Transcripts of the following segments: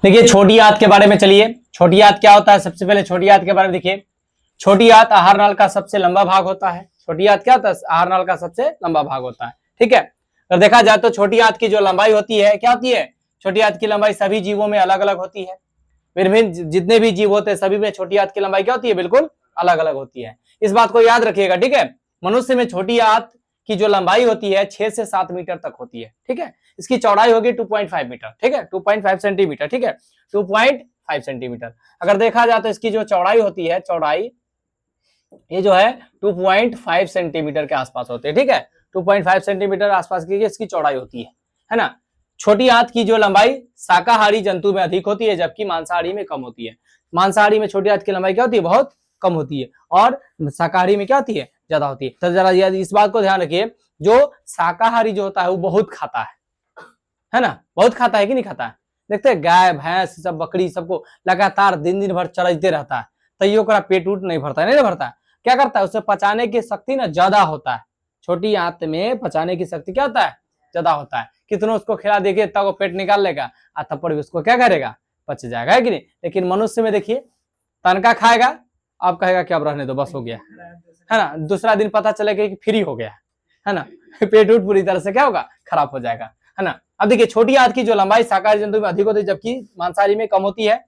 देखिए छोटी आंत के बारे में, चलिए छोटी आंत क्या होता है। सबसे पहले छोटी आंत के बारे में देखिए। छोटी आंत आहार नाल का सबसे लंबा भाग होता है। छोटी आंत क्या होता है? आहार नाल का सबसे लंबा भाग होता है, ठीक है। अगर देखा जाए तो छोटी आंत की जो लंबाई होती है क्या होती है? छोटी आंत की लंबाई सभी जीवों में अलग अलग होती है। विभिन्न जितने भी जीव होते हैं सभी में छोटी आंत की लंबाई क्या होती है? बिल्कुल अलग अलग होती है। इस बात को याद रखिएगा, ठीक है। मनुष्य में छोटी आंत की जो लंबाई होती है 6 से 7 मीटर तक होती है, ठीक है। इसकी चौड़ाई होगी 2.5 मीटर, ठीक है, 2.5 सेंटीमीटर, ठीक है, 2.5 सेंटीमीटर। अगर देखा जाए तो इसकी जो चौड़ाई होती है, चौड़ाई ये जो है 2.5 सेंटीमीटर के आसपास होते हैं, ठीक है। 2.5 सेंटीमीटर आसपास की इसकी चौड़ाई होती है ना। छोटी आंत की जो लंबाई शाकाहारी जंतु में अधिक होती है, जबकि मांसाहारी में कम होती है। मांसाहारी में छोटी आंत की लंबाई क्या होती है? बहुत कम होती है। और शाकाहारी में क्या होती है? ज्यादा होती है। तो जरा इस बात को ध्यान रखिए, जो शाकाहारी जो होता है वो बहुत खाता है ना, बहुत खाता है कि नहीं खाता है। देखते हैं गाय भैंस सब बकरी सबको लगातार दिन दिन भर चरते रहता है, तैयो का पेट उट नहीं भरता है, नहीं भरता है। क्या करता है? उसे पचाने की शक्ति ना ज्यादा होता है। छोटी आंत में पचाने की शक्ति क्या होता है? ज्यादा होता है। कितना उसको खिला देंगे तब वो पेट निकाल लेगा, तब पर भी उसको क्या करेगा? पच जाएगा, है कि नहीं। लेकिन मनुष्य में देखिए, तनका खाएगा, अब कहेगा कि अब रहने दो, बस हो गया, है ना। दूसरा दिन पता चलेगा कि फ्री हो गया, है ना। पेट उट पूरी तरह से क्या होगा? खराब हो जाएगा, है ना। अब देखिए छोटी आंत की जो लंबाई शाकाहारी जंतु में अधिक होती है, जबकि मांसाहारी में कम होती है।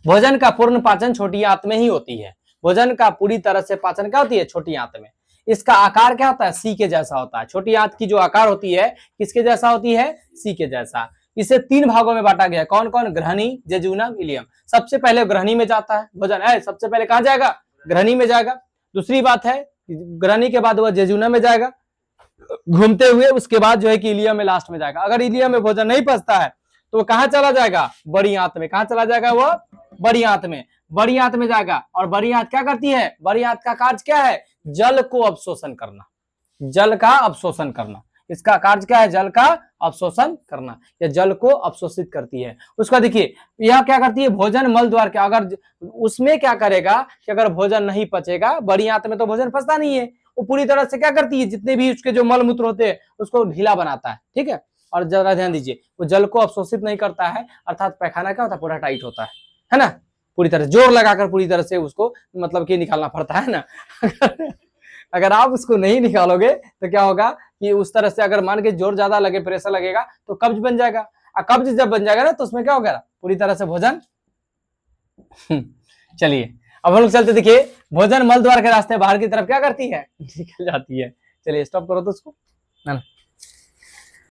भोजन का पूर्ण पाचन छोटी आंत में ही होती है। भोजन का पूरी तरह से पाचन क्या होती है? छोटी आंत में। इसका आकार क्या होता है? सी के जैसा होता है। छोटी आंत की जो आकार होती है किसके जैसा होती है? सी के जैसा। इसे 3 भागों में बांटा गया। कौन कौन? ग्रहणी, जेजुनम, इलियम। सबसे पहले ग्रहणी में जाता है भोजन, है सबसे पहले कहां जाएगा? ग्रहणी में जाएगा। दूसरी बात है ग्रहणी के बाद वह जेजुनम में जाएगा घूमते हुए, उसके बाद जो है कि इलियम में लास्ट में जाएगा। अगर इलियम में भोजन नहीं पचता है तो कहां चला जाएगा? बड़ी आंत में। कहां चला जाएगा? वो बड़ी आंत में। बड़ी आंत में जाएगा। और बड़ी आंत क्या करती है? बड़ी आंत का कार्य क्या है? जल को अवशोषण करना, जल का अवशोषण करना। इसका कार्य क्या है? जल का अवशोषण करना। यह जल को अवशोषित करती है। उसका देखिए यह क्या करती है? भोजन मल द्वार के, अगर उसमें क्या करेगा कि अगर भोजन नहीं पचेगा, बड़ी आंत में तो भोजन पचता नहीं है, वो पूरी तरह से क्या करती है? जितने भी उसके जो मल मूत्र होते हैं उसको ढीला बनाता है, ठीक है। और जरा ध्यान दीजिए, वो जल को अवशोषित नहीं करता है, अर्थात पैखाना क्या होता है? पूरा टाइट होता है ना। पूरी तरह जोर लगाकर पूरी तरह से उसको मतलब कि निकालना पड़ता है ना। अगर आप उसको नहीं निकालोगे तो क्या होगा कि उस तरह से अगर मान के जोर ज्यादा लगे, प्रेशर लगेगा तो कब्ज बन जाएगा। और कब्ज जब बन जाएगा ना तो उसमें क्या होगा? पूरी तरह से भोजन चलिए अब हम लोग चलते, देखिए भोजन मल द्वार के रास्ते बाहर की तरफ क्या करती है? निकल जाती है। चलिए स्टॉप करो तो उसको, है ना।